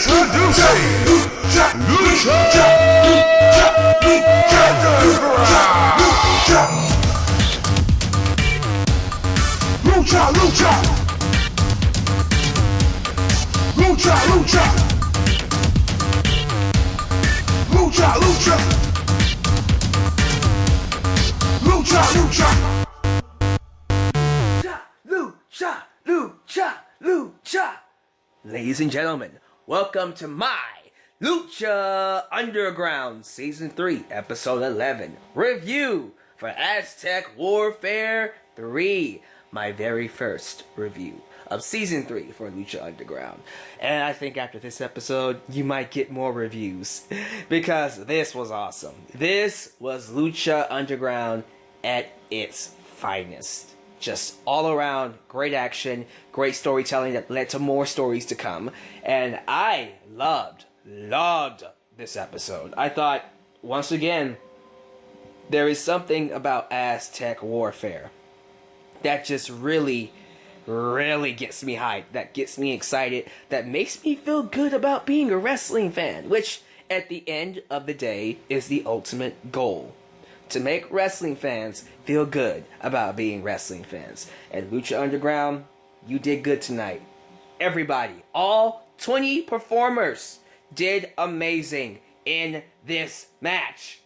Introducing Lucha Underground. Lucha, Lucha, Lucha, Lucha, Lucha, Lucha, Lucha, Lucha, Lucha, Lucha, Lucha. Ladies and gentlemen, welcome to my Lucha Underground Season 3, Episode 11 review for Aztec Warfare 3. My very first review of Season 3 for Lucha Underground. And I think after this episode, you might get more reviews because this was awesome. This was Lucha Underground at its finest. Just all around great action, great storytelling that led to more stories to come. And I loved this episode. I thought, once again, there is something about Aztec Warfare that just really gets me hyped, that gets me excited, that makes me feel good about being a wrestling fan, which at the end of the day is the ultimate goal. To make wrestling fans feel good about being wrestling fans. And Lucha Underground, you did good tonight. Everybody, all 20 performers did amazing in this match.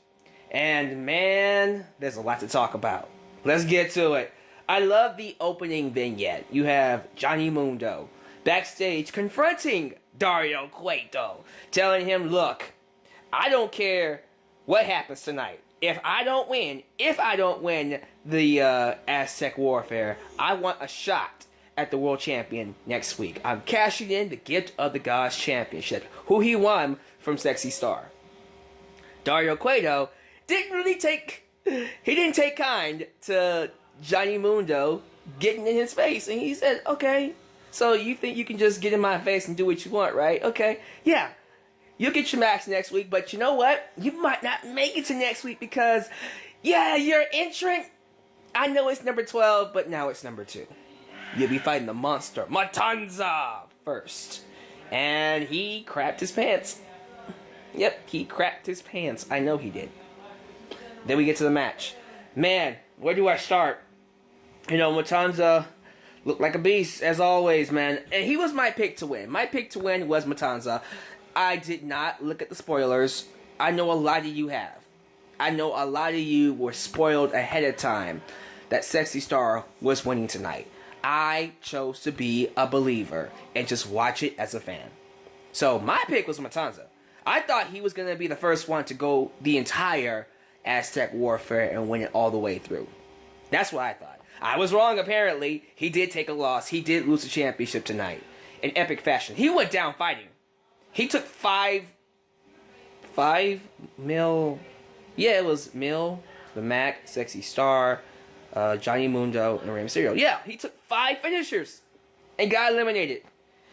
And man, there's a lot to talk about. Let's get to it. I love the opening vignette. You have Johnny Mundo backstage confronting Dario Cueto, telling him, look, I don't care what happens tonight. If I don't win the Aztec Warfare, I want a shot at the World Champion next week. I'm cashing in the Gift of the Gods Championship, who he won from Sexy Star. Dario Cueto didn't take kind to Johnny Mundo getting in his face, and he said, okay, so you think you can just get in my face and do what you want, right? Okay, yeah. You'll get your match next week, but you know what? You might not make it to next week because, yeah, your entrant, I know it's number 12, but now it's number 2. You'll be fighting the monster, Matanza, first. And he crapped his pants. Yep, he crapped his pants. I know he did. Then we get to the match. Man, where do I start? You know, Matanza looked like a beast, as always, man. And he was my pick to win. My pick to win was Matanza. I did not look at the spoilers. I know a lot of you have. I know a lot of you were spoiled ahead of time that Sexy Star was winning tonight. I chose to be a believer and just watch it as a fan. So my pick was Matanza. I thought he was going to be the first one to go the entire Aztec Warfare and win it all the way through. That's what I thought. I was wrong, apparently. He did take a loss. He did lose the championship tonight in epic fashion. He went down fighting. He took 5 mil. Yeah, it was Mil, the Mac, Sexy Star, Johnny Mundo, and Rey Mysterio. Yeah, he took 5 finishers and got eliminated.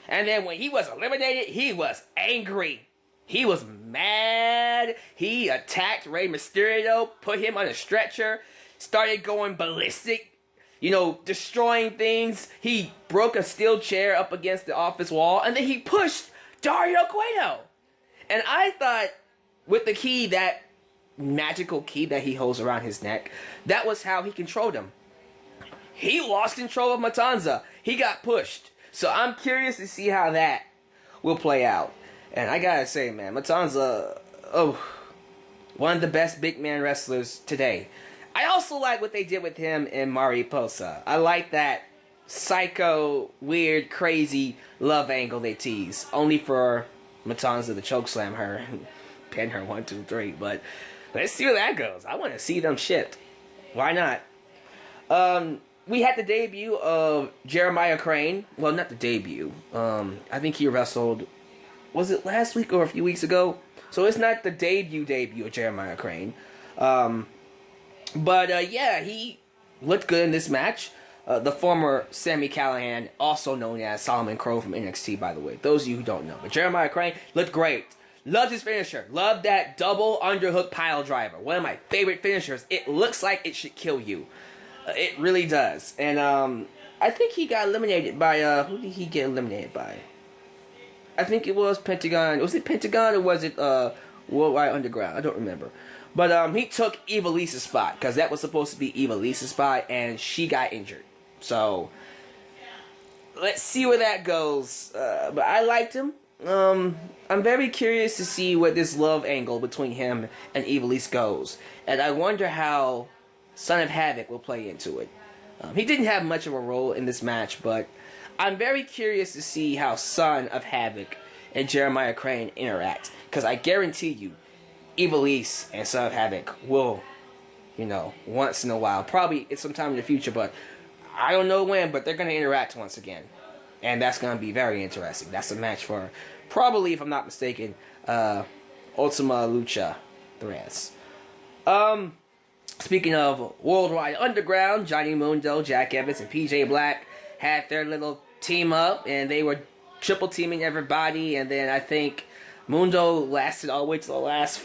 And then when he was eliminated, he was angry. He was mad. He attacked Rey Mysterio, put him on a stretcher, started going ballistic, destroying things. He broke a steel chair up against the office wall, and then he pushed Dario Cueto. And I thought with the key, that magical key that he holds around his neck, that was how he controlled him. He lost control of Matanza. He got pushed. So I'm curious to see how that will play out. And I gotta say, man, Matanza, one of the best big man wrestlers today. I also like what they did with him in Mariposa. I like that psycho, weird, crazy love angle they tease. Only for Matanza to chokeslam her and pin her 1, 2, 3. But let's see where that goes. I want to see them shit. Why not? We had the debut of Jeremiah Crane. Well, not the debut. I think he wrestled, was it last week or a few weeks ago? So it's not the debut of Jeremiah Crane. But yeah, he looked good in this match. The former Sami Callihan, also known as Solomon Crow from NXT, by the way. Those of you who don't know. But Jeremiah Crane looked great. Loved his finisher. Loved that double underhook pile driver. One of my favorite finishers. It looks like it should kill you. It really does. And I think he got eliminated by... who did he get eliminated by? I think it was Pentagon. Was it Pentagon or was it Worldwide Underground? I don't remember. But he took Evalise's spot because that was supposed to be Evalise's spot, and she got injured. So let's see where that goes. But I liked him. I'm very curious to see where this love angle between him and Evilise goes, and I wonder how Son of Havoc will play into it. He didn't have much of a role in this match, but I'm very curious to see how Son of Havoc and Jeremiah Crane interact, because I guarantee you, Evilise and Son of Havoc will, once in a while, probably it's sometime in the future, but I don't know when, but they're going to interact once again. And that's going to be very interesting. That's a match for, probably, if I'm not mistaken, Ultima Lucha Threads. Speaking of Worldwide Underground, Johnny Mundo, Jack Evans, and PJ Black had their little team up, and they were triple teaming everybody, and then I think Mundo lasted all the way to the last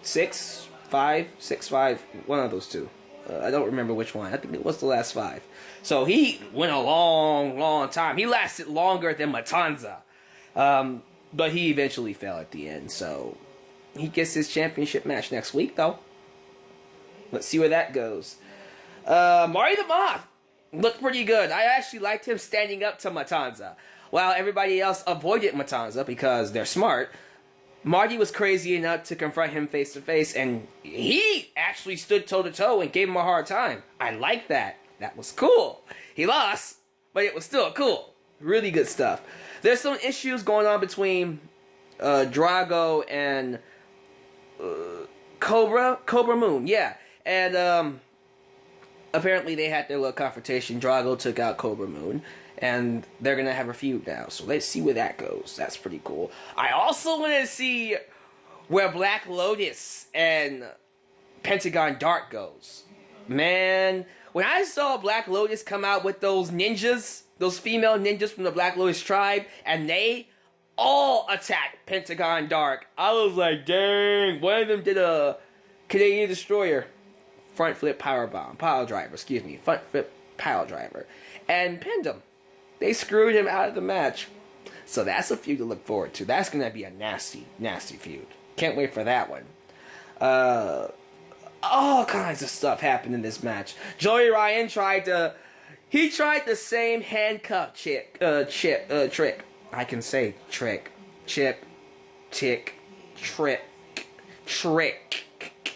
6-5, one of those two. I don't remember which one. I think it was the last 5. So he went a long, long time. He lasted longer than Matanza. But he eventually fell at the end. So he gets his championship match next week, though. Let's see where that goes. Marty the Moth looked pretty good. I actually liked him standing up to Matanza. While everybody else avoided Matanza because they're smart, Marty was crazy enough to confront him face to face, and he actually stood toe to toe and gave him a hard time. I like that. That was cool. He lost, but it was still cool. Really good stuff. There's some issues going on between Drago and Cobra Moon, yeah. And apparently they had their little confrontation. Drago took out Cobra Moon, and they're going to have a feud now. So let's see where that goes. That's pretty cool. I also want to see where Black Lotus and Pentagon Dark goes. Man, when I saw Black Lotus come out with those ninjas, those female ninjas from the Black Lotus tribe, and they all attacked Pentagon Dark, I was like, dang. One of them did a Canadian Destroyer front flip pile driver, and pinned him. They screwed him out of the match. So that's a feud to look forward to. That's going to be a nasty, nasty feud. Can't wait for that one. All kinds of stuff happened in this match. Joey Ryan tried the same handcuff trick. I can say trick. Chip. Tick. Trick.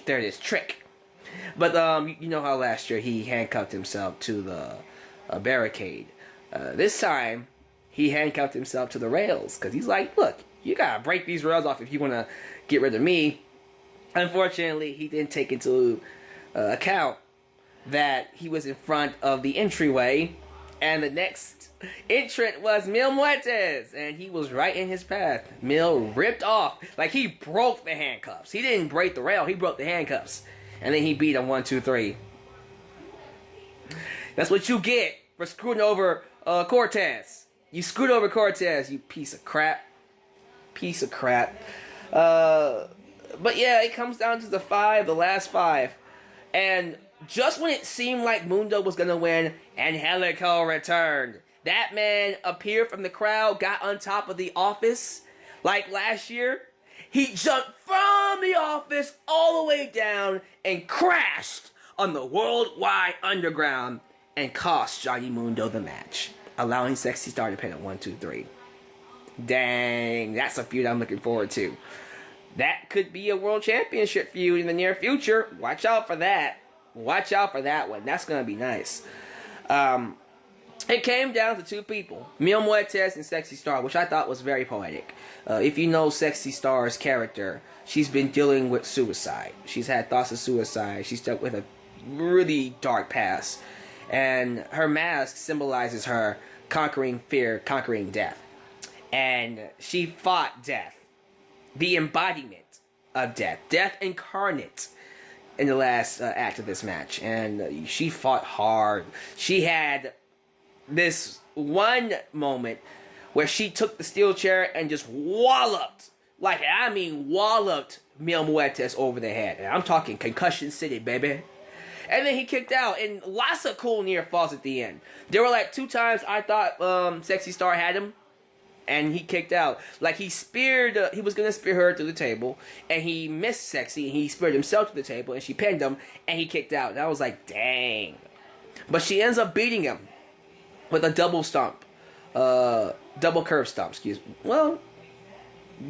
There it is. Trick. But you know how last year he handcuffed himself to the barricade. This time, he handcuffed himself to the rails, because he's like, look, you gotta break these rails off if you want to get rid of me. Unfortunately, he didn't take into account that he was in front of the entryway, and the next entrant was Mil Muertes, and he was right in his path. Mil ripped off, like he broke the handcuffs. He didn't break the rail, he broke the handcuffs. And then he beat him 1, 2, 3. That's what you get for screwing over Cortez. You screwed over Cortez, you piece of crap. But yeah, it comes down to the last 5. And just when it seemed like Mundo was going to win, Angelico returned. That man appeared from the crowd, got on top of the office like last year. He jumped from the office all the way down and crashed on the Worldwide Underground and cost Johnny Mundo the match, allowing Sexy Star to pin at 1, 2, 3. Dang, that's a feud I'm looking forward to. That could be a World Championship feud in the near future. Watch out for that. Watch out for that one. That's going to be nice. It came down to 2 people, Mil Muertes and Sexy Star, which I thought was very poetic. If you know Sexy Star's character, she's been dealing with suicide. She's had thoughts of suicide. She's dealt with a really dark past. And her mask symbolizes her conquering fear, conquering death. And she fought death. The embodiment of death. Death incarnate in the last act of this match. And she fought hard. She had this one moment where she took the steel chair and just walloped, walloped Mil Muertes over the head. And I'm talking Concussion City, baby. And then he kicked out, and lots of cool near falls at the end. There were like 2 times I thought Sexy Star had him, and he kicked out. Like, he was gonna spear her to the table, and he missed Sexy, and he speared himself to the table, and she pinned him, and he kicked out. And I was like, dang. But she ends up beating him with a double stomp. Double curve stomp, excuse me. Well,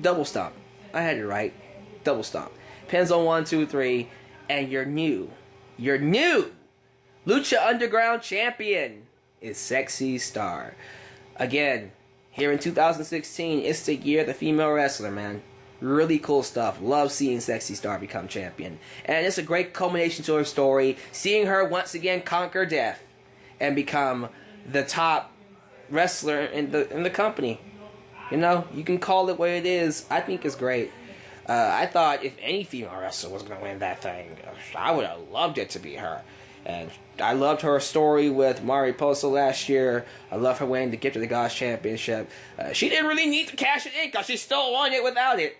double stomp. I had it right. Double stomp. Pins on 1, 2, 3, and your new Lucha Underground champion is Sexy Star. Again, here in 2016, it's the year of the female wrestler, man. Really cool stuff. Love seeing Sexy Star become champion. And it's a great culmination to her story, seeing her once again conquer death and become the top wrestler in the company. You know, you can call it what it is. I think it's great. I thought if any female wrestler was going to win that thing, I would have loved it to be her. And I loved her story with Mariposa last year. I love her winning the Gift of the Gods Championship. She didn't really need to cash it in because she still won it without it.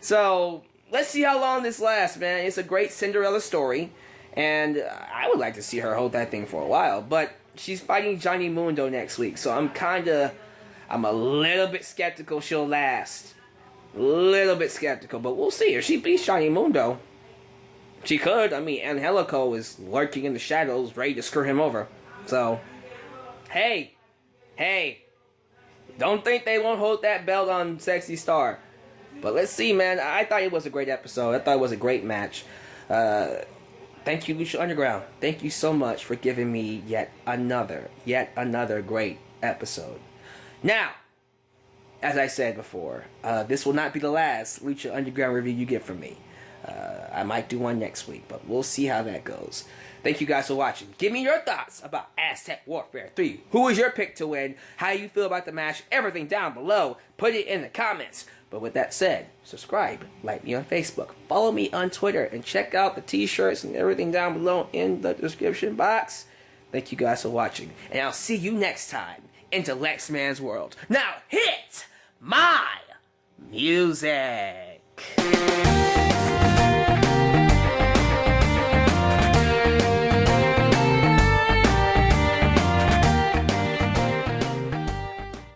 So, let's see how long this lasts, man. It's a great Cinderella story. And I would like to see her hold that thing for a while. But she's fighting Johnny Mundo next week. So I'm a little bit skeptical she'll last. Little bit skeptical, but we'll see. If she beats Johnny Mundo, she could. I mean, Angelico is lurking in the shadows, ready to screw him over. So, hey, don't think they won't hold that belt on Sexy Star. But let's see, man. I thought it was a great episode. I thought it was a great match. Thank you, Lucha Underground. Thank you so much for giving me yet another great episode. Now, as I said before, this will not be the last Lucha Underground review you get from me. I might do one next week, but we'll see how that goes. Thank you guys for watching. Give me your thoughts about Aztec Warfare 3. Who is your pick to win? How you feel about the match? Everything down below. Put it in the comments. But with that said, subscribe, like me on Facebook, follow me on Twitter, and check out the t-shirts and everything down below in the description box. Thank you guys for watching, and I'll see you next time into Lex Man's World. Now hit my music.